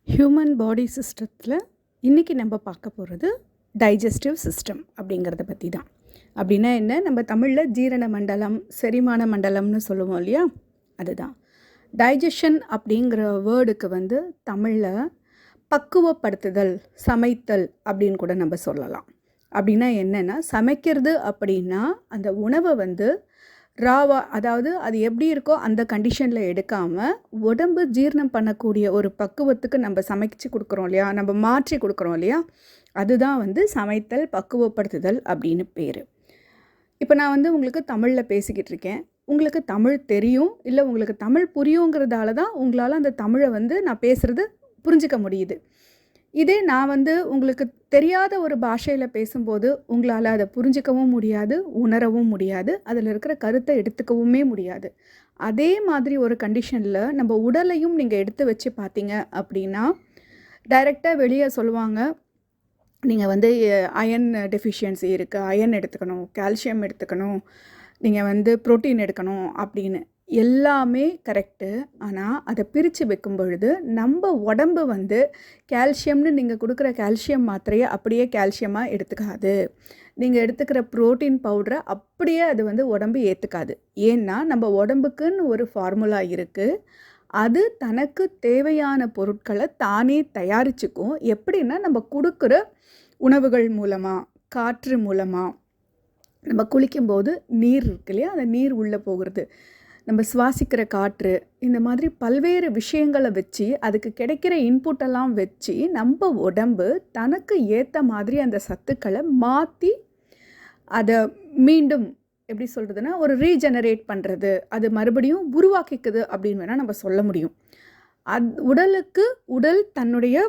Human body சிஸ்டத்தில் இன்றைக்கி நம்ம பார்க்க போகிறது டைஜஸ்டிவ் சிஸ்டம் அப்படிங்கிறத பற்றி தான். அப்படின்னா என்ன, நம்ம தமிழில் ஜீரண மண்டலம், செரிமான மண்டலம்னு சொல்லுவோம் இல்லையா, அதுதான். டைஜஷன் அப்படிங்கிற வேர்டுக்கு தமிழில் பக்குவப்படுத்துதல், சமைத்தல் அப்படின்னு கூட நம்ம சொல்லலாம். அப்படின்னா என்னென்னா, சமைக்கிறது அப்படின்னா அந்த உணவை ராவா, அதாவது அது எப்படி இருக்கோ அந்த கண்டிஷனில் எடுக்காமல் உடம்பு ஜீரணம் பண்ணக்கூடிய ஒரு பக்குவத்துக்கு நம்ம சமைச்சு கொடுக்குறோம் இல்லையா, நம்ம மாற்றி கொடுக்குறோம் இல்லையா, அதுதான் சமைத்தல், பக்குவப்படுத்துதல் அப்படின்னு பேர். இப்போ நான் உங்களுக்கு தமிழில் பேசிக்கிட்டு இருக்கேன். உங்களுக்கு தமிழ் தெரியும், இல்லை உங்களுக்கு தமிழ் புரியுங்கிறதால தான் உங்களால் அந்த தமிழை நான் பேசுகிறது புரிஞ்சிக்க முடியுது. இதே நான் உங்களுக்கு தெரியாத ஒரு பாஷையில் பேசும்போது உங்களால் அதை புரிஞ்சிக்கவும் முடியாது, உணரவும் முடியாது, அதில் இருக்கிற கருத்தை எடுத்துக்கவுமே முடியாது. அதே மாதிரி ஒரு கண்டிஷனில் நம்ம உடலையும் நீங்கள் எடுத்து வச்சு பார்த்தீங்க அப்படின்னா, டைரெக்டாக வெளியே சொல்லுவாங்க, நீங்கள் அயன் டெஃபிஷியன்சி இருக்குது, அயன் எடுத்துக்கணும், கால்சியம் எடுத்துக்கணும், நீங்கள் புரோட்டீன் எடுக்கணும் அப்படின்னு. எல்லாமே கரெக்டு. ஆனால் அதை பிரித்து வைக்கும் பொழுது நம்ம உடம்பு கால்சியம்னு நீங்கள் கொடுக்குற கால்சியம் மாத்திரையை அப்படியே கால்சியமாக எடுத்துக்காது. நீங்கள் எடுத்துக்கிற புரோட்டீன் பவுடரை அப்படியே அது உடம்பு ஏற்றுக்காது. ஏன்னா நம்ம உடம்புக்குன்னு ஒரு ஃபார்முலா இருக்குது. அது தனக்கு தேவையான பொருட்களை தானே தயாரிச்சுக்கும். எப்படின்னா, நம்ம கொடுக்குற உணவுகள் மூலமாக, காற்று மூலமாக, நம்ம குளிக்கும்போது நீர் இருக்கு இல்லையா, அந்த நீர் உள்ளே போகிறது, நம்ம சுவாசிக்கிற காற்று, இந்த மாதிரி பல்வேறு விஷயங்களை வச்சு, அதுக்கு கிடைக்கிற இன்புட்டெல்லாம் வச்சு நம்ம உடம்பு தனக்கு ஏற்ற மாதிரி அந்த சத்துக்களை மாற்றி அதை மீண்டும் எப்படி சொல்கிறதுனா ஒரு ரீஜெனரேட் பண்ணுறது, அது மறுபடியும் உருவாக்கிக்குது அப்படின்னு வேணால் நம்ம சொல்ல முடியும். உடல் தன்னுடைய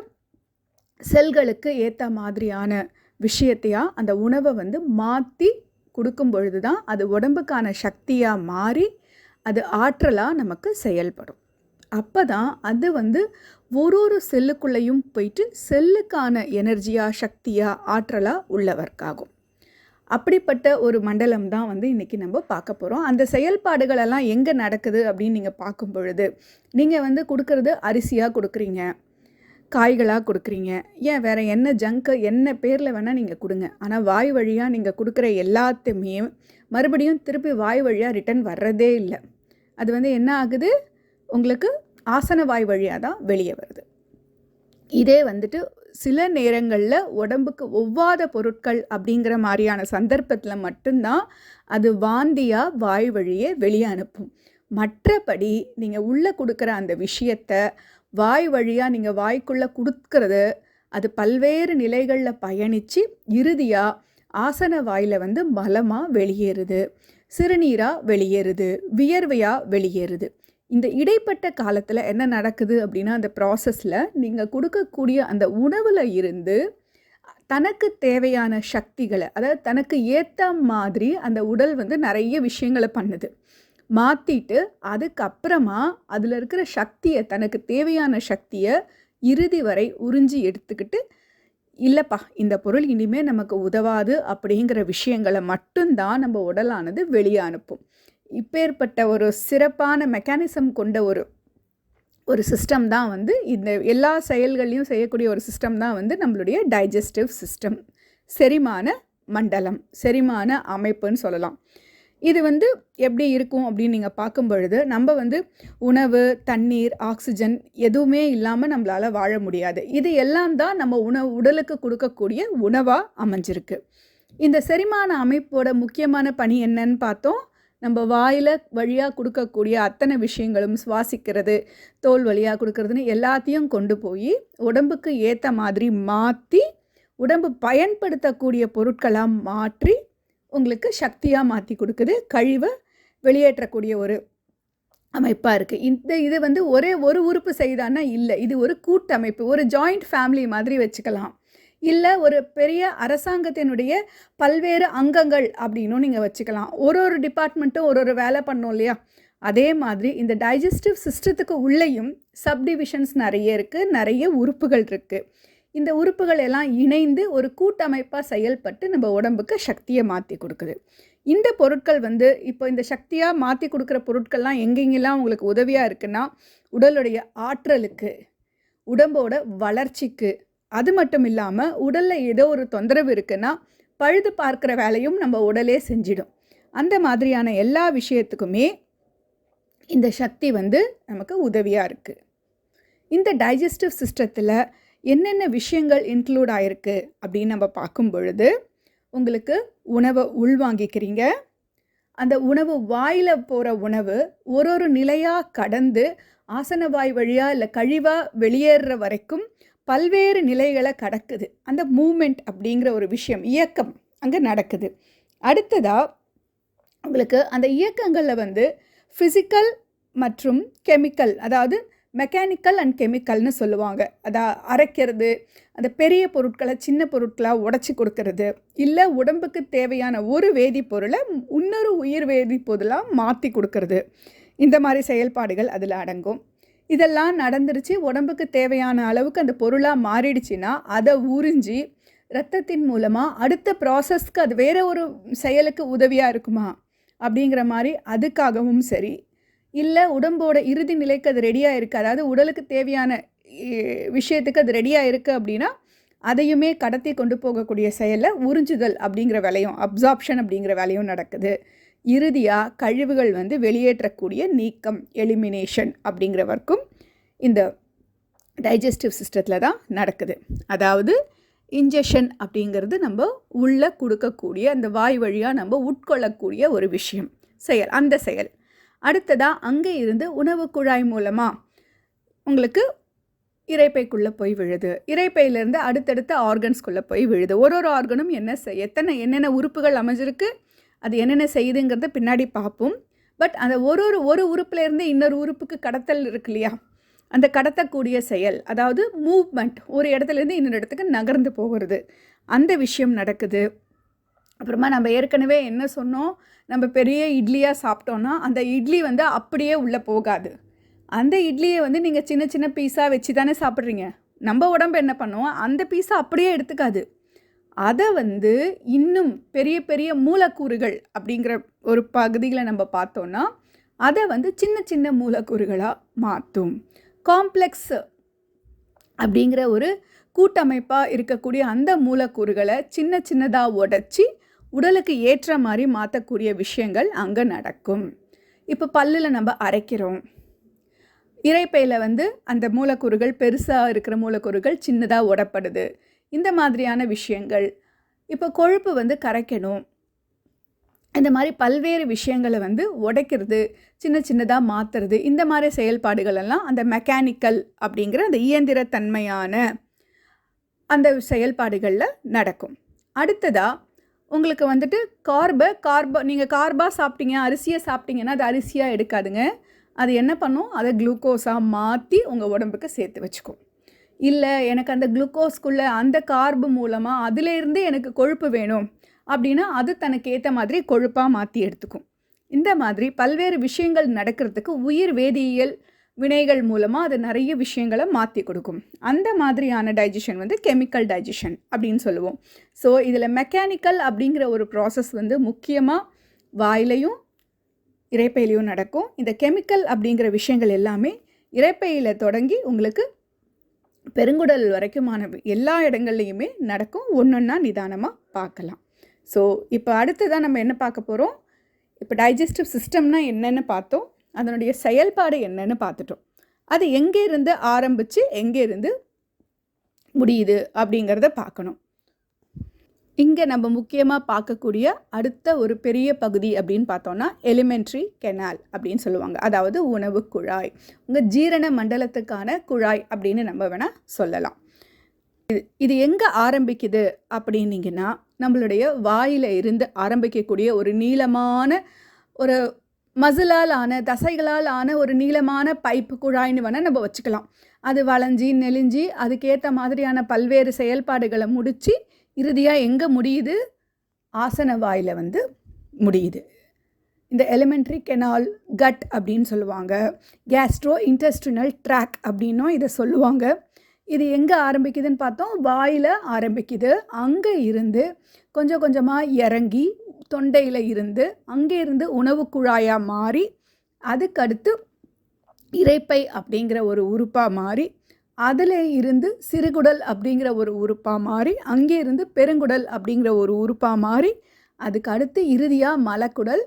செல்களுக்கு ஏற்ற மாதிரியான விஷயத்தையாக அந்த உணவை மாற்றி கொடுக்கும் பொழுது தான் அது உடம்புக்கான சக்தியாக மாறி அது ஆற்றலாக நமக்கு செயல்படும். அப்போ தான் அது ஒரு செல்லுக்குள்ளேயும் போயிட்டு செல்லுக்கான எனர்ஜியாக, சக்தியாக, ஆற்றலாக உள்ளவர்க்காகும். அப்படிப்பட்ட ஒரு மண்டலம் தான் இன்றைக்கி நம்ம பார்க்க போகிறோம். அந்த செயல்பாடுகளெல்லாம் எங்கே நடக்குது அப்படின்னு நீங்கள் பார்க்கும் பொழுது, நீங்கள் கொடுக்குறது அரிசியாக கொடுக்குறீங்க, காய்களாக கொடுக்குறீங்க, ஏன் வேறு என்ன ஜங்கு என்ன பேரில் வேணால் நீங்கள் கொடுங்க. ஆனால் வாய் வழியாக நீங்கள் கொடுக்குற எல்லாத்தையுமே மறுபடியும் திருப்பி வாய் வழியாக ரிட்டன் வர்றதே இல்லை. அது என்ன ஆகுது, உங்களுக்கு ஆசன வாய் வழியாக தான் வெளியே வருது. இதே சில நேரங்களில் உடம்புக்கு ஒவ்வாத பொருட்கள் அப்படிங்கிற மாதிரியான சந்தர்ப்பத்தில் மட்டும்தான் அது வாந்தியாக வாய் வழியே வெளியே அனுப்பும். மற்றபடி நீங்கள் உள்ளே கொடுக்குற அந்த விஷயத்தை வாய் வழியாக நீங்கள் வாய்க்குள்ளே கொடுக்கறது, அது பல்வேறு நிலைகளில் பயணித்து இறுதியாக ஆசன வாயில் மலமாக வெளியேறுது, சிறுநீராக வெளியேறுது, வியர்வையாக வெளியேறுது. இந்த இடைப்பட்ட காலத்தில் என்ன நடக்குது அப்படின்னா, அந்த ப்ராசஸில் நீங்கள் கொடுக்கக்கூடிய அந்த உணவில் இருந்து தனக்கு தேவையான சக்திகளை, அதாவது தனக்கு ஏற்ற மாதிரி அந்த உடல் நிறைய விஷயங்களை பண்ணுது, மாற்றிட்டு அதுக்கப்புறமா அதில் இருக்கிற சக்தியை, தனக்கு தேவையான சக்தியை இறுதி வரை உறிஞ்சி எடுத்துக்கிட்டு, இல்லைப்பா இந்த பொருள் இனிமேல் நமக்கு உதவாது அப்படிங்கிற விஷயங்களை மட்டும்தான் நம்ம உடலானது வெளியே அனுப்பும். இப்பேற்பட்ட ஒரு சிறப்பான மெக்கானிசம் கொண்ட ஒரு சிஸ்டம் தான் இந்த எல்லா செயல்களையும் செய்யக்கூடிய ஒரு சிஸ்டம் தான் நம்மளுடைய டைஜஸ்டிவ் சிஸ்டம், செரிமான மண்டலம், செரிமான அமைப்புன்னு சொல்லலாம். இது எப்படி இருக்கும் அப்படின்னு நீங்கள் பார்க்கும் பொழுது, நம்ம உணவு, தண்ணீர், ஆக்சிஜன் எதுவுமே இல்லாமல் நம்மளால் வாழ முடியாது. இது எல்லாம் தான் நம்ம உடலுக்கு கொடுக்கக்கூடிய உணவாக அமைஞ்சிருக்கு. இந்த செரிமான அமைப்போட முக்கியமான பணி என்னன்னு பார்த்தோம். நம்ம வாயில் வழியாக கொடுக்கக்கூடிய அத்தனை விஷயங்களும், சுவாசிக்கிறது, தோல் வழியாக கொடுக்கறதுன்னு எல்லாத்தையும் கொண்டு போய் உடம்புக்கு ஏற்ற மாதிரி மாற்றி, உடம்பு பயன்படுத்தக்கூடிய பொருட்களாக மாற்றி உங்களுக்கு சக்தியாக மாற்றி கொடுக்குது, கழிவை வெளியேற்றக்கூடிய ஒரு அமைப்பாக இருக்குது. இது ஒரே ஒரு உறுப்பு செய்தான்னா இல்லை, இது ஒரு கூட்டமைப்பு, ஒரு ஜாயிண்ட் ஃபேமிலி மாதிரி வச்சுக்கலாம், இல்லை ஒரு பெரிய அரசாங்கத்தினுடைய பல்வேறு அங்கங்கள் அப்படின்னும் நீங்கள் வச்சுக்கலாம். ஒரு டிபார்ட்மெண்ட்டும் ஒரு வேலை பண்ணோம் இல்லையா, அதே மாதிரி இந்த டைஜஸ்டிவ் சிஸ்டத்துக்கு உள்ளேயும் சப்டிவிஷன்ஸ் நிறைய இருக்குது, நிறைய உறுப்புகள் இருக்குது. இந்த உறுப்புகள் எல்லாம் இணைந்து ஒரு கூட்டமைப்பாக செயல்பட்டு நம்ம உடம்புக்கு சக்தியை மாற்றி கொடுக்குது. இந்த பொருட்கள் இப்போ இந்த சக்தியாக மாற்றி கொடுக்குற பொருட்கள்லாம் எங்கெங்கெல்லாம் உங்களுக்கு உதவியாக இருக்குன்னா, உடலுடைய ஆற்றலுக்கு, உடம்போட வளர்ச்சிக்கு, அது மட்டும் இல்லாமல் உடலில் ஏதோ ஒரு தொந்தரவு இருக்குன்னா பழுது பார்க்குற வேலையும் நம்ம உடலே செஞ்சிடும். அந்த மாதிரியான எல்லா விஷயத்துக்குமே இந்த சக்தி வந்து நமக்கு உதவியாக இருக்குது. இந்த டைஜஸ்டிவ் சிஸ்டத்தில் என்னென்ன விஷயங்கள் இன்க்ளூட் ஆகிருக்கு அப்படின்னு நம்ம பார்க்கும் பொழுது, உங்களுக்கு உணவை உள்வாங்கிக்கிறீங்க. அந்த உணவு வாயில் போகிற உணவு ஒரு நிலையாக கடந்து ஆசனவாய் வழியாக இல்லை கழிவாக வெளியேறுற வரைக்கும் பல்வேறு நிலைகளை கடக்குது. அந்த மூமெண்ட் அப்படிங்கிற ஒரு விஷயம், இயக்கம் அங்கே நடக்குது. அடுத்ததாக உங்களுக்கு அந்த இயக்கங்களில் வந்து ஃபிசிக்கல் மற்றும் கெமிக்கல், அதாவது மெக்கானிக்கல் அண்ட் கெமிக்கல்னு சொல்லுவாங்க. அரைக்கிறது, அந்த பெரிய பொருட்களை சின்ன பொருட்களாக உடச்சி கொடுக்கறது, இல்லை உடம்புக்கு தேவையான ஒரு வேதிப்பொருளை இன்னொரு உயிர் வேதிப்பொருளாக மாற்றி கொடுக்கறது, இந்த மாதிரி செயல்பாடுகள் அதில் அடங்கும். இதெல்லாம் நடந்துருச்சு, உடம்புக்கு தேவையான அளவுக்கு அந்த பொருளாக மாறிடுச்சுன்னா அதை உறிஞ்சி இரத்தத்தின் மூலமாக அடுத்த ப்ராசஸ்க்கு அது வேறு ஒரு செயலுக்கு உதவியாக இருக்குமா அப்படிங்கிற மாதிரி அதுக்காகவும் சரி, இல்லை உடம்போட இறுதி நிலைக்கு அது ரெடியாக இருக்குது, அதாவது உடலுக்கு தேவையான விஷயத்துக்கு அது ரெடியாக இருக்குது அப்படின்னா அதையுமே கடத்தி கொண்டு போகக்கூடிய செயலில் உறிஞ்சுதல் அப்படிங்கிற வேலையும், அப்சார்ப்ஷன் அப்படிங்கிற வேலையும் நடக்குது. இறுதியாக கழிவுகள் வந்து வெளியேற்றக்கூடிய நீக்கம், எலிமினேஷன் அப்படிங்கிற வரைக்கும் இந்த டைஜஸ்டிவ் சிஸ்டத்தில் தான் நடக்குது. அதாவது இன்ஜெக்ஷன் அப்படிங்கிறது நம்ம உள்ளே கொடுக்கக்கூடிய, அந்த வாய் வழியாக நம்ம உட்கொள்ளக்கூடிய ஒரு விஷயம், செயல், அந்த செயல். அடுத்ததாக அங்கே இருந்து உணவு குழாய் மூலமாக உங்களுக்கு இரைப்பைக்குள்ளே போய் விழுது. இரைப்பையிலேருந்து அடுத்தடுத்த ஆர்கன்ஸ்குள்ளே போய் விழுது. ஒரு ஆர்கனும் என்னென்ன உறுப்புகள் அமைஞ்சிருக்கு, அது என்னென்ன செய்யுதுங்கிறத பின்னாடி பார்ப்போம். பட் அந்த ஒரு உறுப்புலேருந்து இன்னொரு உறுப்புக்கு கடத்தல் இருக்கு இல்லையா, அந்த கடத்தக்கூடிய செயல், அதாவது மூவ்மெண்ட், ஒரு இடத்துலேருந்து இன்னொரு இடத்துக்கு நகர்ந்து போகிறது, அந்த விஷயம் நடக்குது. அப்புறமா நம்ம ஏற்கனவே என்ன சொன்னோம், நம்ம பெரிய இட்லியாக சாப்பிட்டோன்னா அந்த இட்லி வந்து அப்படியே உள்ளே போகாது. அந்த இட்லியை வந்து நீங்கள் சின்ன சின்ன பீஸாக வச்சு தானே சாப்பிட்றீங்க. நம்ம உடம்பு என்ன பண்ணுவோம், அந்த பீஸை அப்படியே எடுத்துக்காது. அதை வந்து இன்னும் பெரிய பெரிய மூலக்கூறுகள் அப்படிங்கிற ஒரு பகுதியில் நம்ம பார்த்தோன்னா அதை வந்து சின்ன சின்ன மூலக்கூறுகளாக மாற்றும். காம்ப்ளெக்ஸ் அப்படிங்கிற ஒரு கூட்டமைப்பாக இருக்கக்கூடிய அந்த மூலக்கூறுகளை சின்ன சின்னதாக உடைச்சி உடலுக்கு ஏற்ற மாதிரி மாற்றக்கூடிய விஷயங்கள் அங்கே நடக்கும். இப்போ பல்லில் நம்ம அரைக்கிறோம், இரைப்பையில் வந்து அந்த மூலக்கூறுகள், பெருசாக இருக்கிற மூலக்கூறுகள் சின்னதாக உடப்படுது. இந்த மாதிரியான விஷயங்கள். இப்போ கொழுப்பு வந்து கரைக்கணும், இந்த மாதிரி பல்வேறு விஷயங்களை வந்து உடைக்கிறது, சின்ன சின்னதாக மாற்றுறது, இந்த மாதிரி செயல்பாடுகள் எல்லாம் அந்த மெக்கானிக்கல் அப்படிங்கிற அந்த இயந்திரத்தன்மையான அந்த செயல்பாடுகளில் நடக்கும். அடுத்ததாக உங்களுக்கு வந்துட்டு நீங்கள் கார்பாக சாப்பிட்டீங்க, அரிசியை சாப்பிட்டீங்கன்னா அது அரிசியாக எடுக்காதுங்க. அது என்ன பண்ணும், அதை குளுக்கோஸாக மாற்றி உங்கள் உடம்புக்கு சேர்த்து வச்சுக்கும். இல்லை எனக்கு அந்த குளுக்கோஸ்குள்ளே அந்த கார்பு மூலமாக அதிலேருந்து எனக்கு கொழுப்பு வேணும் அப்படின்னா அது தனக்கு ஏற்ற மாதிரி கொழுப்பாக மாற்றி எடுத்துக்கும். இந்த மாதிரி பல்வேறு விஷயங்கள் நடக்கிறதுக்கு உயிர் வேதியியல் வினைகள் மூலமாக அது நிறைய விஷயங்களை மாற்றி கொடுக்கும். அந்த மாதிரியான டைஜஷன் வந்து கெமிக்கல் டைஜஷன் அப்படின்னு சொல்லுவோம். ஸோ இதில் மெக்கானிக்கல் அப்படிங்கிற ஒரு ப்ராசஸ் வந்து முக்கியமாக வாயிலையும் இரைப்பையிலையும் நடக்கும். இந்த கெமிக்கல் அப்படிங்கிற விஷயங்கள் எல்லாமே இரைப்பையில் தொடங்கி உங்களுக்கு பெருங்குடல் வரைக்குமான எல்லா இடங்கள்லையுமே நடக்கும். ஒன்றொன்னா நிதானமாக பார்க்கலாம். ஸோ இப்போ அடுத்ததான் நம்ம என்ன பார்க்க போகிறோம், இப்போ டைஜஸ்டிவ் சிஸ்டம்னா என்னென்னு பார்த்தோம், அதனுடைய செயல்பாடு என்னன்னு பார்த்துட்டோம். அது எங்கே இருந்து ஆரம்பித்து எங்கே இருந்து முடியுது அப்படிங்கிறத பார்க்கணும். இங்கே நம்ம முக்கியமாக பார்க்கக்கூடிய அடுத்த ஒரு பெரிய பகுதி அப்படின்னு பார்த்தோன்னா எலிமெண்ட்ரி கெனால் அப்படின்னு சொல்லுவாங்க. அதாவது உணவு குழாய், உங்கள் ஜீரண மண்டலத்துக்கான குழாய் அப்படின்னு நம்ம வேணால் சொல்லலாம். இது எங்கே ஆரம்பிக்குது அப்படின்னீங்கன்னா நம்மளுடைய வாயில் இருந்து ஆரம்பிக்கக்கூடிய ஒரு நீளமான, ஒரு மசிலால் ஆன, தசைகளால் ஆன ஒரு நீளமான பைப்பு குழாய்னு வேணால் நம்ம வச்சுக்கலாம். அது வளைஞ்சி நெளிஞ்சி அதுக்கேற்ற மாதிரியான பல்வேறு செயல்பாடுகளை முடித்து இறுதியாக எங்கே முடியுது, ஆசன வாயில் வந்து முடியுது. இந்த எலிமெண்ட்ரி கெனால், கட் அப்படின்னு சொல்லுவாங்க, கேஸ்ட்ரோ இன்டெஸ்டினல் ட்ராக் அப்படின்னும் இதை சொல்லுவாங்க. இது எங்கே ஆரம்பிக்குதுன்னு பார்த்தோம், வாயில் ஆரம்பிக்குது. அங்கே இருந்து கொஞ்சம் கொஞ்சமாக இறங்கி தொண்டையில் இருந்து அங்கே இருந்து உணவு குழாயாக மாறி அதுக்கடுத்து இரைப்பை அப்படிங்கிற ஒரு உறுப்பாக மாறி அதில் இருந்து சிறுகுடல் அப்படிங்கிற ஒரு உறுப்பாக மாறி, அங்கே இருந்து பெருங்குடல் அப்படிங்கிற ஒரு உறுப்பாக மாறி, அதுக்கு அடுத்து இறுதியாக மலக்குடல்,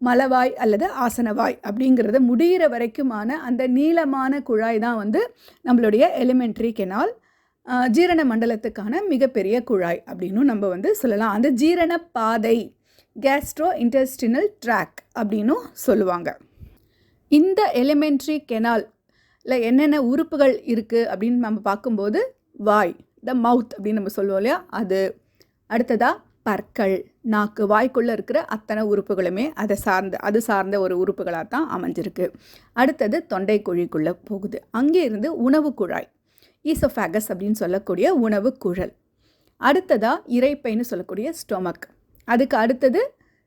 மலவாய் அல்லது ஆசனவாய் அப்படிங்கிறத முடிகிற வரைக்குமான அந்த நீளமான குழாய் தான் வந்து நம்மளுடைய எலிமெண்ட்ரி கெனால், ஜீரண மண்டலத்துக்கான மிகப்பெரிய குழாய் அப்படின்னும் நம்ம வந்து சொல்லலாம். அந்த ஜீரண பாதை, கேஸ்ட்ரோ இன்டெஸ்டினல் ட்ராக் அப்படின்னும் சொல்லுவாங்க. இந்த எலிமெண்ட்ரி கெனால்ல என்னென்ன உறுப்புகள் இருக்குது அப்படின்னு நம்ம பார்க்கும்போது, வாய், த மவுத் அப்படின்னு நம்ம சொல்லுவோம் இல்லையா, அது. அடுத்ததாக பற்கள், நாக்கு, வாய்க்குள்ளே இருக்கிற அத்தனை உறுப்புகளுமே அது சார்ந்த ஒரு உறுப்புகளாக தான் அமைஞ்சிருக்கு. அடுத்தது தொண்டை குழிக்குள்ளே போகுது. அங்கே இருந்து உணவு குழாய், ஈசோஃபேகஸ் அப்படின்னு சொல்லக்கூடிய உணவு குழல். அடுத்ததாக இரைப்பைன்னு சொல்லக்கூடிய ஸ்டொமக். அதுக்கு அடுத்தது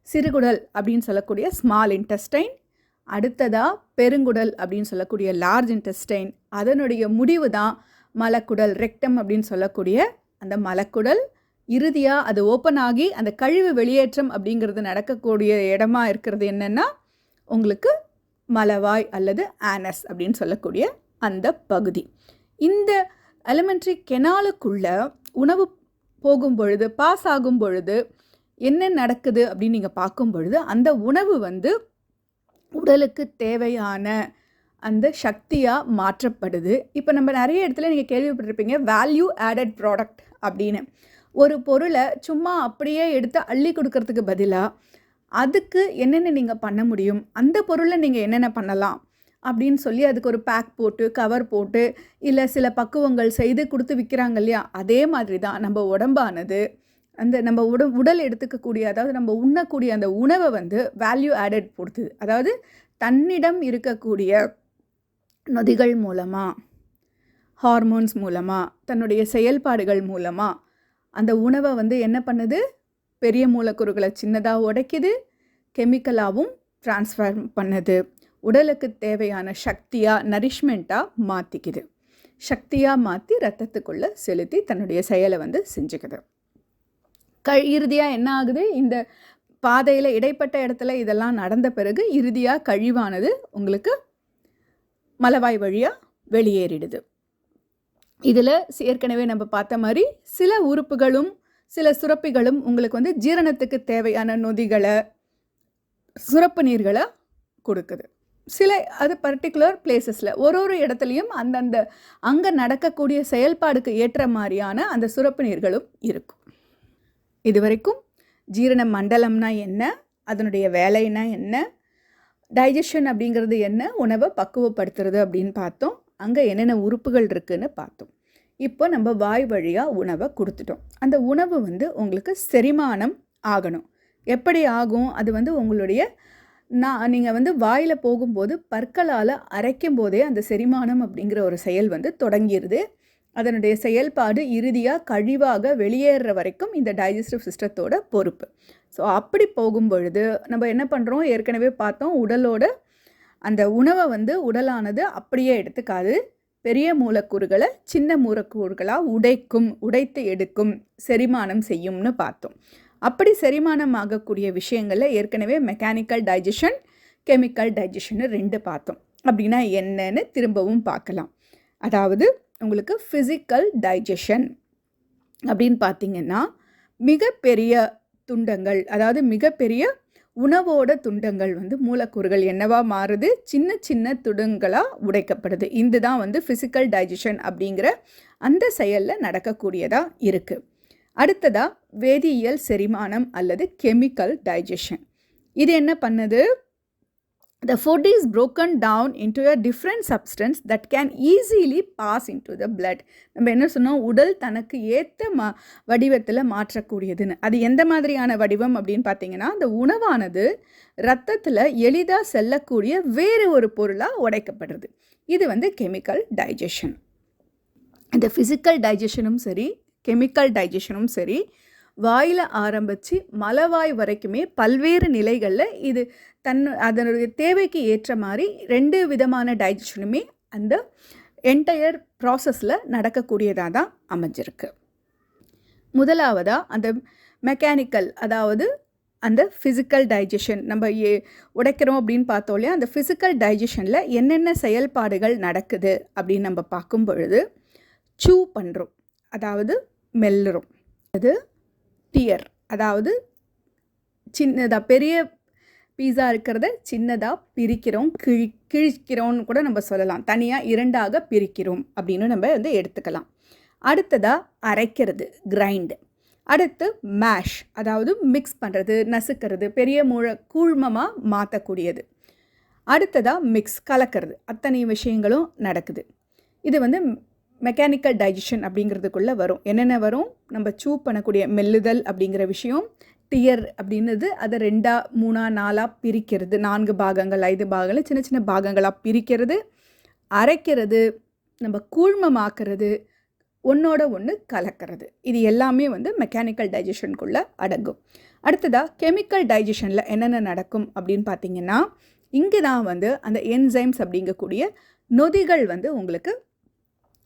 சிறுகுடல் அப்படின்னு சொல்லக்கூடிய ஸ்மால் இன்டெஸ்டைன். அடுத்ததாக பெருங்குடல் அப்படின்னு சொல்லக்கூடிய லார்ஜ் இன்டெஸ்டைன். அதனுடைய முடிவு தான் மலக்குடல், ரெக்டம் அப்படின்னு சொல்லக்கூடிய அந்த மலக்குடல். இறுதியாக அது ஓப்பன் ஆகி அந்த கழிவு வெளியேற்றம் அப்படிங்கிறது நடக்கக்கூடிய இடமா இருக்கிறது என்னென்னா உங்களுக்கு மலவாய் அல்லது ஆனஸ் அப்படின்னு சொல்லக்கூடிய அந்த பகுதி. இந்த எலிமெண்ட்ரி கெனாலுக்குள்ள உணவு போகும் பொழுது, பாஸ் ஆகும் பொழுது என்ன நடக்குது அப்படின்னு நீங்கள் பார்க்கும் பொழுது, அந்த உணவு வந்து உடலுக்கு தேவையான அந்த சக்தியாக மாற்றப்படுது. இப்போ நம்ம நிறைய இடத்துல நீங்கள் கேள்விப்பட்டிருப்பீங்க வேல்யூ ஆடட் ப்ராடக்ட் அப்படின்னு. ஒரு பொருளை சும்மா அப்படியே எடுத்து அள்ளி கொடுக்கறதுக்கு பதிலாக அதுக்கு என்னென்ன நீங்கள் பண்ண முடியும், அந்த பொருளை நீங்கள் என்னென்ன பண்ணலாம் அப்படின்னு சொல்லி அதுக்கு ஒரு பேக் போட்டு, கவர் போட்டு, இல்லை சில பக்குவங்கள் செய்து கொடுத்து விற்கிறாங்க இல்லையா. அதே மாதிரி தான் நம்ம உடம்பானது அந்த நம்ம உடல் எடுத்துக்கக்கூடிய, அதாவது நம்ம உண்ணக்கூடிய அந்த உணவை வந்து வேல்யூ ஆடட் பொறுத்துது. அதாவது தன்னிடம் இருக்கக்கூடிய நொதிகள் மூலமாக, ஹார்மோன்ஸ் மூலமாக, தன்னுடைய செயல்பாடுகள் மூலமாக அந்த உணவை வந்து என்ன பண்ணுது, பெரிய மூலக்கூறுகளை சின்னதாக உடைக்குது, கெமிக்கலாகவும் ட்ரான்ஸ்ஃபர் பண்ணுது, உடலுக்கு தேவையான சக்தியாக, நரிஷ்மெண்ட்டாக மாற்றிக்குது, சக்தியாக மாற்றி ரத்தத்துக்குள்ளே செலுத்தி தன்னுடைய செயலை வந்து செஞ்சுக்குது. இறுதியாக என்ன ஆகுது, இந்த பாதையில் இடைப்பட்ட இடத்துல இதெல்லாம் நடந்த பிறகு இறுதியாக கழிவானது உங்களுக்கு மலவாய் வழியாக வெளியேறிடுது. இதில் ஏற்கனவே நம்ம பார்த்த மாதிரி சில உறுப்புகளும் சில சுரப்பிகளும் உங்களுக்கு வந்து ஜீரணத்துக்கு தேவையான நொதிகளை, சுரப்பு நீர்களை கொடுக்குது. சில அது பர்டிகுலர் பிளேசஸில் ஒரு இடத்துலையும் அந்தந்த அங்கே நடக்கக்கூடிய செயல்பாடுக்கு ஏற்ற மாதிரியான அந்த சுரப்பு நீர்களும் இருக்கும். இதுவரைக்கும் ஜீரண மண்டலம்னா என்ன, அதனுடைய வேலைன்னா என்ன, டைஜஷன் அப்படிங்கிறது என்ன, உணவை பக்குவப்படுத்துறது அப்படின்னு பார்த்தோம். அங்கே என்னென்ன உறுப்புகள் இருக்குதுன்னு பார்த்தோம். இப்போ நம்ம வாய் வழியாக உணவை கொடுத்துட்டோம். அந்த உணவு வந்து உங்களுக்கு செரிமானம் ஆகணும். எப்படி ஆகும், அது வந்து உங்களுடைய நீங்கள் வந்து வாயில் போகும்போது பற்களால் அரைக்கும் போதே அந்த செரிமானம் அப்படிங்கிற ஒரு செயல் வந்து தொடங்கிடுது. அதனுடைய செயல்பாடு இறுதியாக கழிவாக வெளியேற வரைக்கும் இந்த டைஜஸ்டிவ் சிஸ்டத்தோட பொறுப்பு. ஸோ அப்படி போகும் பொழுது நம்ம என்ன பண்ணுறோம், ஏற்கனவே பார்த்தோம், உடலோட அந்த உணவை வந்து உடலானது அப்படியே எடுத்துக்காது, பெரிய மூலக்கூறுகளை சின்ன மூலக்கூறுகளாக உடைத்து எடுக்கும், செரிமானம் செய்யும்னு பார்த்தோம். அப்படி செரிமானம் ஆகக்கூடிய விஷயங்களில் ஏற்கனவே மெக்கானிக்கல் டைஜஷன், கெமிக்கல் டைஜஷன் 2 பார்த்தோம். அப்படின்னா என்னன்னு திரும்பவும் பார்க்கலாம். அதாவது உங்களுக்கு ஃபிசிக்கல் டைஜஷன் அப்படின்னு பார்த்தீங்கன்னா மிகப்பெரிய துண்டங்கள், அதாவது மிகப்பெரிய உணவோட துண்டங்கள் வந்து மூலக்கூறுகள் என்னவா மாறுது, சின்ன சின்ன துண்டங்களாக உடைக்கப்படுது. இதுதான் வந்து ஃபிசிக்கல் டைஜஷன் அப்படிங்கிற அந்த செயலில் நடக்கக்கூடியதாக இருக்குது. அடுத்ததாக வேதியியல் செரிமானம் அல்லது கெமிக்கல் டைஜஷன். இது என்ன பண்ணுது, the food is broken down into a different substance that can easily pass into the blood. நம்ம என்ன சொன்னோம், உடல் தனக்கு ஏற்ற வடிவத்தில் மாற்றக்கூடியதுன்னு. அது எந்த மாதிரியான வடிவம் அப்படின்னு பார்த்தீங்கன்னா, அந்த உணவானது ரத்தத்தில் எளிதாக செல்லக்கூடிய வேறு ஒரு பொருளாக உடைக்கப்படுறது. இது வந்து கெமிக்கல் டைஜஷன். இந்த ஃபிசிக்கல் டைஜஷனும் சரி, கெமிக்கல் டைஜஷனும் சரி, வாயில் ஆரம்பித்து மலவாய் வரைக்குமே பல்வேறு நிலைகளில் இது அதனுடைய தேவைக்கு ஏற்ற மாதிரி 2 விதமான டைஜஷனுமே அந்த என்டையர் ப்ராசஸில் நடக்கக்கூடியதாக தான் அமைஞ்சிருக்கு. முதலாவதாக அந்த மெக்கானிக்கல், அதாவது அந்த ஃபிசிக்கல் டைஜஷன் நம்ம உடைக்கிறோம் அப்படின்னு பார்த்தோம் இல்லையா. அந்த ஃபிசிக்கல் டைஜஷனில் என்னென்ன செயல்பாடுகள் நடக்குது அப்படின்னு நம்ம பார்க்கும் பொழுது, சூ பண்ணுறோம், அதாவது மெல்லுறோம். அது டியர், அதாவது சின்னதாக பெரிய பீஸா இருக்கிறத சின்னதாக பிரிக்கிறோம், கிழிக்கிறோன்னு கூட நம்ம சொல்லலாம். தனியாக 2ஆக பிரிக்கிறோம் அப்படின்னு நம்ம வந்து எடுத்துக்கலாம். அடுத்ததாக அரைக்கிறது, கிரைண்டு. அடுத்து மேஷ், அதாவது மிக்ஸ் பண்ணுறது, நசுக்கிறது, பெரிய கூழ்மமாக மாற்றக்கூடியது. அடுத்ததாக மிக்ஸ், கலக்கிறது. அத்தனை விஷயங்களும் நடக்குது. இது வந்து மெக்கானிக்கல் டைஜஷன் அப்படிங்கிறதுக்குள்ளே வரும். என்னென்ன வரும்? நம்ம சூ பண்ணக்கூடிய மெல்லுதல் அப்படிங்கிற விஷயம், டியர் அப்படின்றது அதை 2, 3, 4 பிரிக்கிறது, 4 பாகங்கள் 5 பாகங்கள் சின்ன சின்ன பாகங்களாக பிரிக்கிறது, அரைக்கிறது, நம்ம கூழ்மமாக்குறது, ஒன்றோட ஒன்று கலக்கிறது. இது எல்லாமே வந்து மெக்கானிக்கல் டைஜஷனுக்குள்ளே அடங்கும். அடுத்ததாக கெமிக்கல் டைஜஷனில் என்னென்ன நடக்கும் அப்படின்னு பார்த்தீங்கன்னா, இங்கே தான் வந்து அந்த என்சைம்ஸ் அப்படிங்கக்கூடிய நொதிகள் வந்து உங்களுக்கு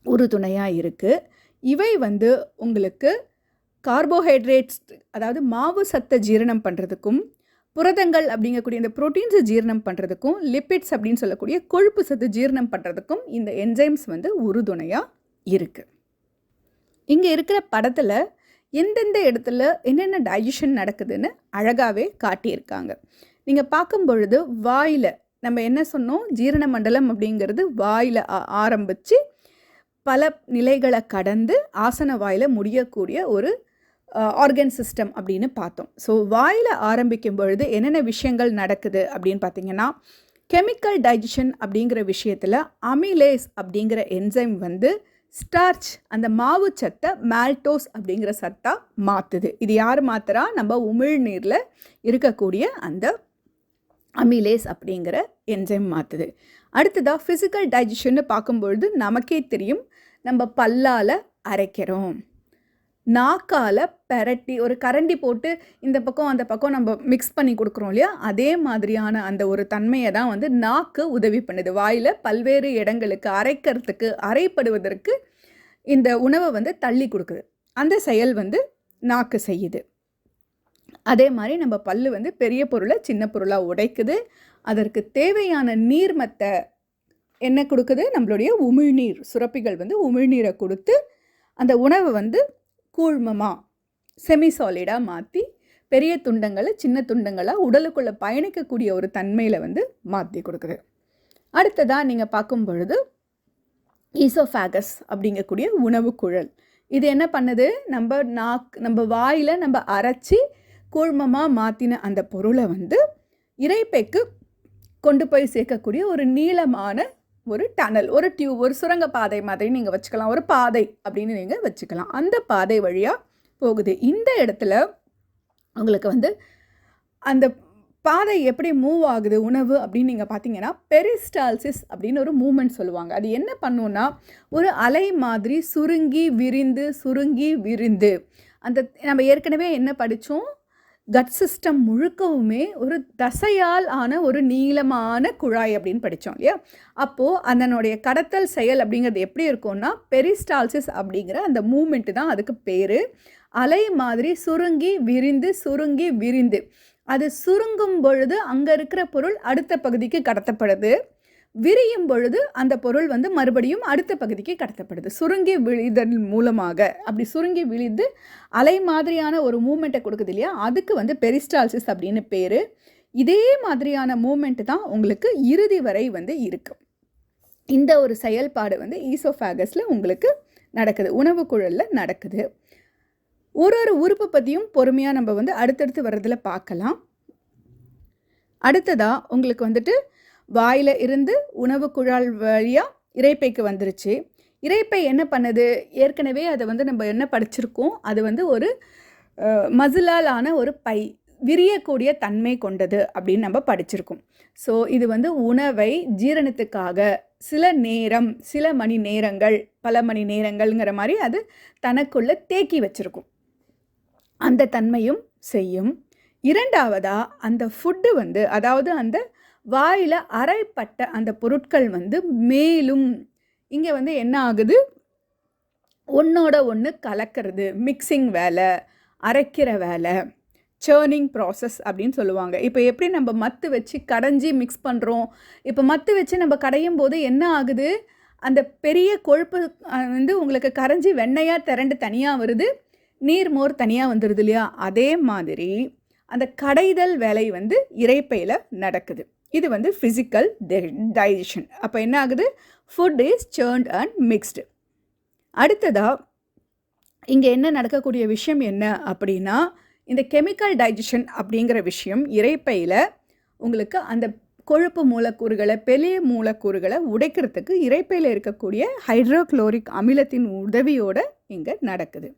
உறுதுணையாக இருக்குது. இவை வந்து உங்களுக்கு கார்போஹைட்ரேட்ஸ், அதாவது மாவு சத்தை ஜீரணம் பண்ணுறதுக்கும், புரதங்கள் அப்படிங்கக்கூடிய இந்த ப்ரோட்டீன்ஸை ஜீரணம் பண்ணுறதுக்கும், லிப்பிட்ஸ் அப்படின்னு சொல்லக்கூடிய கொழுப்பு சத்து ஜீரணம் பண்ணுறதுக்கும் இந்த என்சைம்ஸ் வந்து உறுதுணையாக இருக்குது. இங்கே இருக்கிற படத்தில் எந்தெந்த இடத்துல என்னென்ன டைஜஷன் நடக்குதுன்னு அழகாகவே காட்டியிருக்காங்க. நீங்கள் பார்க்கும் பொழுது வாயில் நம்ம என்ன சொன்னோம், ஜீரண மண்டலம் அப்படிங்கிறது வாயில் ஆரம்பித்து பல நிலைகளை கடந்து ஆசன வாயில் முடியக்கூடிய ஒரு ஆர்கன் சிஸ்டம் அப்படின்னு பார்த்தோம். ஸோ வாயில் ஆரம்பிக்கும் பொழுது என்னென்ன விஷயங்கள் நடக்குது அப்படின்னு பார்த்தீங்கன்னா, கெமிக்கல் டைஜஷன் அப்படிங்கிற விஷயத்தில் அமிலேஸ் அப்படிங்கிற என்சைம் வந்து ஸ்டார்ச், அந்த மாவு சத்தை மால்டோஸ் அப்படிங்கிற சத்தாக மாற்றுது. இது யார் மாத்துறா? நம்ம உமிழ்நீரில் இருக்கக்கூடிய அந்த அமிலேஸ் அப்படிங்கிற என்சைம் மாற்றுது. அடுத்ததாக ஃபிசிக்கல் டைஜஷன்னு பார்க்கும்பொழுது நமக்கே தெரியும், நம்ம பல்லால் அரைக்கிறோம், நாக்கால் பெரட்டி ஒரு கரண்டி போட்டு இந்த பக்கம் அந்த பக்கம் நம்ம மிக்ஸ் பண்ணி கொடுக்குறோம் இல்லையா, அதே மாதிரியான அந்த ஒரு தன்மையை தான் வந்து நாக்கு உதவி பண்ணுது. வாயில் பல்வேறு இடங்களுக்கு அரைக்கிறதுக்கு, அரைப்படுவதற்கு இந்த உணவை வந்து தள்ளி கொடுக்குது. அந்த செயல் வந்து நாக்கு செய்யுது. அதே மாதிரி நம்ம பல்லு வந்து பெரிய பொருளை சின்ன பொருளாக உடைக்குது. அதற்கு தேவையான நீர்மத்தை என்ன கொடுக்குது? நம்மளுடைய உமிழ்நீர் சுரப்பிகள் வந்து உமிழ்நீரை கொடுத்து அந்த உணவை வந்து கூழ்மமாக செமிசாலிடாக மாற்றி பெரிய துண்டங்களை சின்ன துண்டங்களாக உடலுக்குள்ளே பயணிக்கக்கூடிய ஒரு தன்மையில் வந்து மாற்றி கொடுக்குது. அடுத்ததாக நீங்கள் பார்க்கும் பொழுது ஈசோஃபேகஸ் அப்படிங்கக்கூடிய உணவு குழல். இது என்ன பண்ணுது? நம்ம வாயில் நம்ம அரைச்சி கூழ்மமாக மாற்றின அந்த பொருளை வந்து இரைப்பைக்கு கொண்டு போய் சேர்க்கக்கூடிய ஒரு நீளமான ஒரு டனல், ஒரு டியூப், ஒரு சுரங்க பாதை மாதிரி நீங்கள் வச்சுக்கலாம், ஒரு பாதை அப்படின்னு நீங்கள் வச்சுக்கலாம். அந்த பாதை வழியாக போகுது. இந்த இடத்துல உங்களுக்கு வந்து அந்த பாதை எப்படி மூவ் ஆகுது உணவு அப்படின்னு நீங்கள் பார்த்தீங்கன்னா, பெரிஸ்டால்சிஸ் அப்படின்னு ஒரு மூமெண்ட் சொல்லுவாங்க. அது என்ன பண்ணுன்னா, ஒரு அலை மாதிரி சுருங்கி விரிந்து அந்த நம்ம ஏற்கனவே என்ன படித்தோம், கட் சிஸ்டம் முழுக்கவுமே ஒரு தசையால் ஆன ஒரு நீளமான குழாய் அப்படின்னு படித்தோம் இல்லையா. அப்போது அதனுடைய கடத்தல் செயல் அப்படிங்கிறது எப்படி இருக்கும்னா, பெரிஸ்டால்சிஸ் அப்படிங்கிற அந்த மூமெண்ட்டு தான் அதுக்கு பேர். அலை மாதிரி சுருங்கி விரிந்து அது சுருங்கும் பொழுது அங்கே இருக்கிற பொருள் அடுத்த பகுதிக்கு கடத்தப்படுது. விரியும் பொழுது அந்த பொருள் வந்து மறுபடியும் அடுத்த பகுதிக்கு கடத்தப்படுது. சுருங்கி விழிதல் மூலமாக அப்படி சுருங்கி விழிந்து அலை மாதிரியான ஒரு மூமெண்ட்டை கொடுக்குது இல்லையா, அதுக்கு வந்து பெரிஸ்டால்சிஸ் அப்படின்னு பேர். இதே மாதிரியான மூமெண்ட்டு தான் உங்களுக்கு இறுதி வரை வந்து இருக்குது. இந்த ஒரு செயல்பாடு வந்து ஈசோஃபேகஸில் உங்களுக்கு நடக்குது, உணவு குழலில் நடக்குது. ஒரு உறுப்பு பற்றியும் பொறுமையாக நம்ம வந்து அடுத்தடுத்து வர்றதில் பார்க்கலாம். அடுத்ததாக உங்களுக்கு வந்துட்டு வாயில் இருந்து உணவு குழாய் வழியாக இரைப்பைக்கு வந்துருச்சு. இரைப்பை என்ன பண்ணுது? ஏற்கனவே அதை வந்து நம்ம என்ன படிச்சிருக்கோம், அது வந்து ஒரு மசிலால் ஆன ஒரு பை, விரியக்கூடிய தன்மை கொண்டது அப்படின்னு நம்ம படிச்சிருக்கோம். ஸோ இது வந்து உணவை ஜீரணத்துக்காக சில மணி நேரங்கள், பல மணி நேரங்கள்ங்கிற மாதிரி அது தனக்குள்ளே தேக்கி வச்சுருக்கும். அந்த தன்மையும் செய்யும். இரண்டாவதாக அந்த ஃபுட்டு வந்து, அதாவது அந்த வாயில் அரைப்பட்ட அந்த பொருட்கள் வந்து மேலும் இங்கே வந்து என்ன ஆகுது, ஒன்றோட ஒன்று கலக்கிறது, மிக்சிங் வேலை, அரைக்கிற வேலை, சேர்னிங் ப்ராசஸ் அப்படின்னு சொல்லுவாங்க. இப்போ எப்படி நம்ம மத்து வச்சு கடைஞ்சி மிக்ஸ் பண்ணுறோம், இப்போ மத்து வச்சு நம்ம கடையும் போது என்ன ஆகுது, அந்த பெரிய கொழுப்பு வந்து உங்களுக்கு கரைஞ்சி வெண்ணெயாக திரண்டு தனியாக வருது, நீர்மோர் தனியாக வந்துடுது இல்லையா? அதே மாதிரி அந்த கடைதல் வேலை வந்து இரைப்பையில் நடக்குது. இது வந்து ஃபிசிக்கல் டைஜஷன். அப்போ என்ன ஆகுது? Food is சேர்ன்ட் and mixed. அடுத்ததாக இங்கே என்ன நடக்கக்கூடிய விஷயம் என்ன அப்படின்னா, இந்த கெமிக்கல் டைஜஷன் அப்படிங்கிற விஷயம் இரைப்பையில் உங்களுக்கு அந்த கொழுப்பு மூலக்கூறுகளை, பெரிய மூலக்கூறுகளை உடைக்கிறதுக்கு இரைப்பையில் இருக்கக்கூடிய ஹைட்ரோக்ளோரிக் அமிலத்தின் உதவியோடு இங்கே நடக்குது.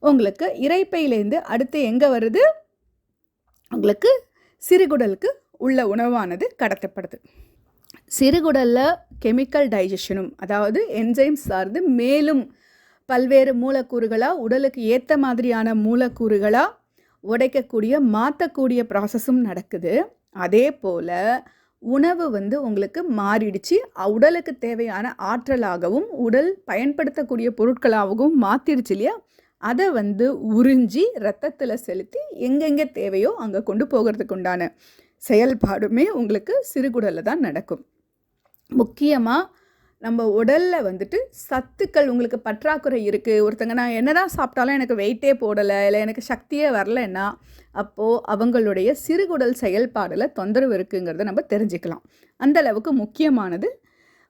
உங்களுக்கு இரைப்பையிலேருந்து அடுத்து எங்கே வருது? உங்களுக்கு சிறுகுடலுக்கு உள்ள உணவானது கடத்தப்படுது. சிறுகுடலில் கெமிக்கல் டைஜஷனும், அதாவது என்சைம்ஸ் சார்ந்து மேலும் பல்வேறு மூலக்கூறுகளாக, உடலுக்கு ஏற்ற மாதிரியான மூலக்கூறுகளாக உடைக்கக்கூடிய, மாற்றக்கூடிய ப்ராசஸும் நடக்குது. அதே போல் உணவு வந்து உங்களுக்கு மாறிடுச்சு, உடலுக்கு தேவையான ஆற்றலாகவும் உடல் பயன்படுத்தக்கூடிய பொருட்களாகவும் மாற்றிடுச்சு இல்லையா? அதை வந்து உறிஞ்சி ரத்தத்தில் செலுத்தி எங்கெங்கே தேவையோ அங்கே கொண்டு போகிறதுக்கு உண்டான செயல்பாடுமே உங்களுக்கு சிறுகுடலில் தான் நடக்கும். முக்கியமாக நம்ம உடலில் வந்துட்டு சத்துக்கள் உங்களுக்கு பற்றாக்குறை இருக்குது. ஒருத்தங்க நான் என்ன தான் சாப்பிட்டாலும் எனக்கு வெயிட்டே போடலை, இல்லை எனக்கு சக்தியே வரலைன்னா, அப்போது அவங்களுடைய சிறுகுடல் செயல்பாடில் தொந்தரவு இருக்குங்கிறத நம்ம தெரிஞ்சுக்கலாம். அந்த அளவுக்கு முக்கியமானது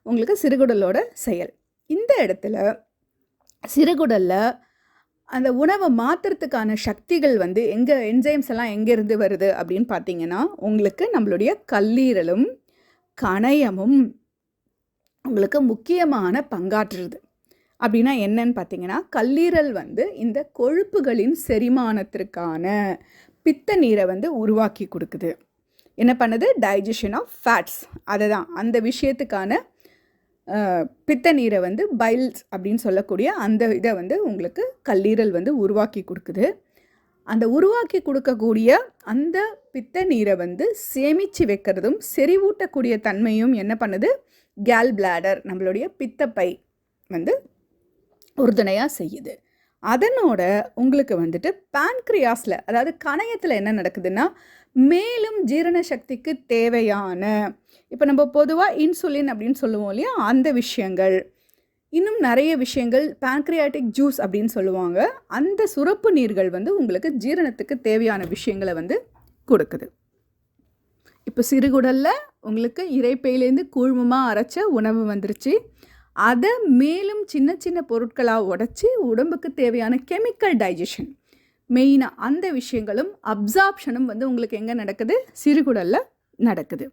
உங்களுக்கு சிறுகுடலோட செயல். இந்த இடத்துல சிறுகுடலில் அந்த உணவை மாற்றுறதுக்கான சக்திகள் வந்து என்சைம்ஸ் எல்லாம் எங்கேருந்து வருது அப்படின்னு பார்த்தீங்கன்னா, உங்களுக்கு நம்மளுடைய கல்லீரலும் கணையமும் உங்களுக்கு முக்கியமான பங்காற்றுறது. அப்படின்னா என்னன்னு பார்த்தீங்கன்னா, கல்லீரல் வந்து இந்த கொழுப்புகளின் செரிமானத்திற்கான பித்த நீரை வந்து உருவாக்கி கொடுக்குது. என்ன பண்ணுது? Digestion of fats. அதை தான் அந்த விஷயத்துக்கான பித்த நீரை வந்து பைல்ஸ் அப்படின்னு சொல்லக்கூடிய அந்த இதை வந்து உங்களுக்கு கல்லீரல் வந்து உருவாக்கி கொடுக்குது. அந்த உருவாக்கி கொடுக்கக்கூடிய அந்த பித்த நீரை வந்து சேமித்து வைக்கிறதும் செறிவூட்டக்கூடிய தன்மையும் என்ன பண்ணுது? கேல் பிளாடர், நம்மளுடைய பித்தப்பை வந்து உறுதுணையாக செய்யுது. அதனோட உங்களுக்கு வந்துட்டு பான்க்ரியாஸில், அதாவது கணையத்தில் என்ன நடக்குதுன்னா, மேலும் ஜீரண சக்திக்கு தேவையான, இப்போ நம்ம பொதுவாக இன்சுலின் அப்படின்னு சொல்லுவோம் இல்லையா, அந்த விஷயங்கள், இன்னும் நிறைய விஷயங்கள், பான்க்ரியாட்டிக் ஜூஸ் அப்படின்னு சொல்லுவாங்க, அந்த சுரப்பு நீர்கள் வந்து உங்களுக்கு ஜீரணத்துக்கு தேவையான விஷயங்களை வந்து கொடுக்குது. இப்போ சிறுகுடலில் உங்களுக்கு இரைப்பையிலேருந்து கூழ்மமாக அரைச்ச உணவு வந்துருச்சு. அதை மேலும் சின்ன சின்ன பொருட்களாக உடச்சி உடம்புக்கு தேவையான கெமிக்கல் டைஜஷன், மெயினாக அந்த விஷயங்களும் அப்சார்ப்ஷனும் வந்து உங்களுக்கு எங்கே நடக்குது? சிறுகுடலில் நடக்குது.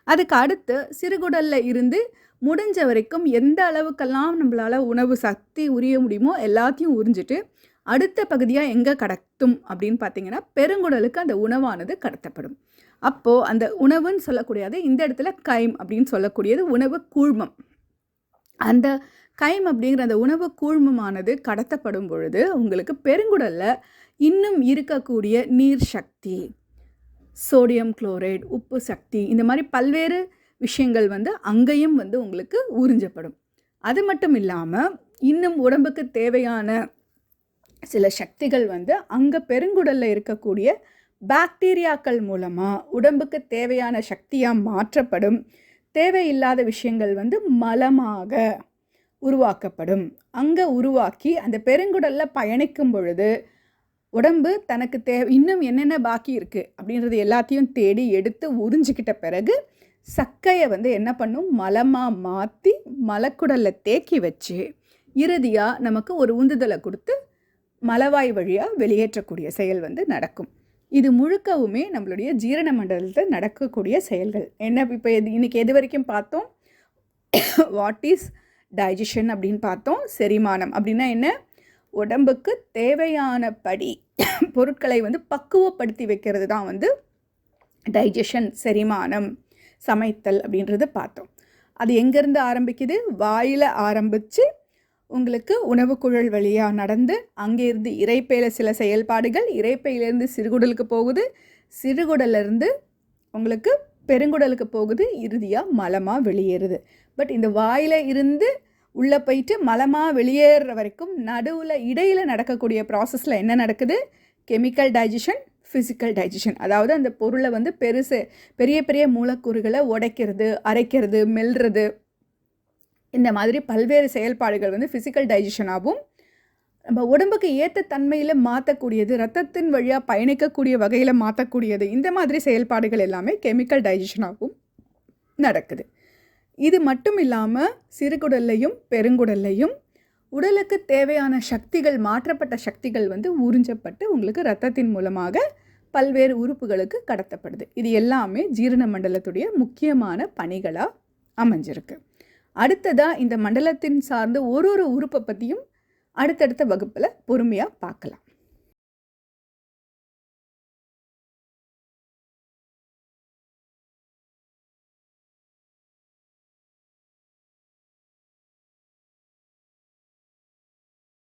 அதுக்கு அடுத்து சிறுகுடலில் இருந்து முடிஞ்ச வரைக்கும் எந்த அளவுக்கெல்லாம் நம்மளால் உணவு சக்தி உரிய முடியுமோ எல்லாத்தையும் உறிஞ்சிட்டு அடுத்த பகுதியாக எங்கே கடத்தும் அப்படின்னு பார்த்தீங்கன்னா, பெருங்குடலுக்கு அந்த உணவானது கடத்தப்படும். அப்போது அந்த உணவுன்னு சொல்லக்கூடியது இந்த இடத்துல கைம் அப்படின்னு சொல்லக்கூடியது உணவு கூழ்மம். அந்த கைம் அப்படிங்கிற அந்த உணவு கூழ்மமானது கடத்தப்படும் பொழுது உங்களுக்கு பெருங்குடலில் இன்னும் இருக்கக்கூடிய நீர் சக்தி, சோடியம் குளோரைடு, உப்பு சக்தி, இந்த மாதிரி பல்வேறு விஷயங்கள் வந்து அங்கேயும் வந்து உங்களுக்கு உறிஞ்சப்படும். அது மட்டும் இல்லாமல் இன்னும் உடம்புக்கு தேவையான சில சக்திகள் வந்து அங்கே பெருங்குடலில் இருக்கக்கூடிய பாக்டீரியாக்கள் மூலமாக உடம்புக்கு தேவையான சக்தியாக மாற்றப்படும். தேவையில்லாத விஷயங்கள் வந்து மலமாக உருவாக்கப்படும். அங்கே உருவாக்கி அந்த பெருங்குடலில் பயணிக்கும் பொழுது உடம்பு தனக்கு இன்னும் என்னென்ன பாக்கி இருக்குது அப்படின்றது எல்லாத்தையும் தேடி எடுத்து உறிஞ்சிக்கிட்ட பிறகு சக்கையை வந்து என்ன பண்ணும்? மலமாக மாற்றி மலக்குடலில் தேக்கி வச்சு இறுதியாக நமக்கு ஒரு உந்துதலை கொடுத்து மலவாய் வழியாக வெளியேற்றக்கூடிய செயல் வந்து நடக்கும். இது முழுக்கவுமே நம்மளுடைய ஜீரண மண்டலத்தில் நடக்கக்கூடிய செயல்கள். என்ன இப்போ இன்றைக்கி எது வரைக்கும் பார்த்தோம்? வாட் இஸ் டைஜஷன் அப்படின்னு பார்த்தோம். செரிமானம் அப்படின்னா என்ன? உடம்புக்கு தேவையான படி பொருட்களை வந்து பக்குவப்படுத்தி வைக்கிறது தான் வந்து டைஜஷன், செரிமானம், சமைத்தல் அப்படின்றது பார்த்தோம். அது எங்கேருந்து ஆரம்பிக்குது? வாயில் ஆரம்பித்து உங்களுக்கு உணவு குழல் வழியாக நடந்து அங்கேருந்து இரைப்பையில் சில செயல்பாடுகள், இரைப்பையிலேருந்து சிறுகுடலுக்கு போகுது, சிறுகுடலேருந்து உங்களுக்கு பெருங்குடலுக்கு போகுது, இறுதியாக மலமாக வெளியேறுது. பட் இந்த வாயில் இருந்து உள்ளே போயிட்டு மலமாக வெளியேற வரைக்கும் நடுவில் இடையில் நடக்கக்கூடிய ப்ராசஸில் என்ன நடக்குது? Chemical digestion, physical digestion. அதாவது அந்த பொருளை வந்து பெரிய பெரிய மூலக்கூறுகளை உடைக்கிறது, அரைக்கிறது, மெல்றது, இந்த மாதிரி பல்வேறு செயல்பாடுகள் வந்து ஃபிசிக்கல் டைஜஷனாகவும் நம்ம உடம்புக்கு ஏற்ற தன்மையில் மாற்றக்கூடியது, ரத்தத்தின் வழியாக பயணிக்கக்கூடிய வகையில் மாற்றக்கூடியது, இந்த மாதிரி செயல்பாடுகள் எல்லாமே கெமிக்கல் டைஜஷனாகவும் நடக்குது. இது மட்டும் இல்லாமல் சிறுகுடல்லையும் பெருங்குடல்லையும் உடலுக்கு தேவையான சக்திகள், மாற்றப்பட்ட சக்திகள் வந்து உறிஞ்சப்பட்டு உங்களுக்கு ரத்தத்தின் மூலமாக பல்வேறு உறுப்புகளுக்கு கடத்தப்படுது. இது எல்லாமே ஜீரண மண்டலத்துடைய முக்கியமான பணிகளாக அமைஞ்சிருக்கு. அடுத்ததாக இந்த மண்டலத்தின் சார்ந்த ஒரு உறுப்பை பற்றியும் அடுத்தடுத்த வகுப்பில் பொறுமையாக பார்க்கலாம்.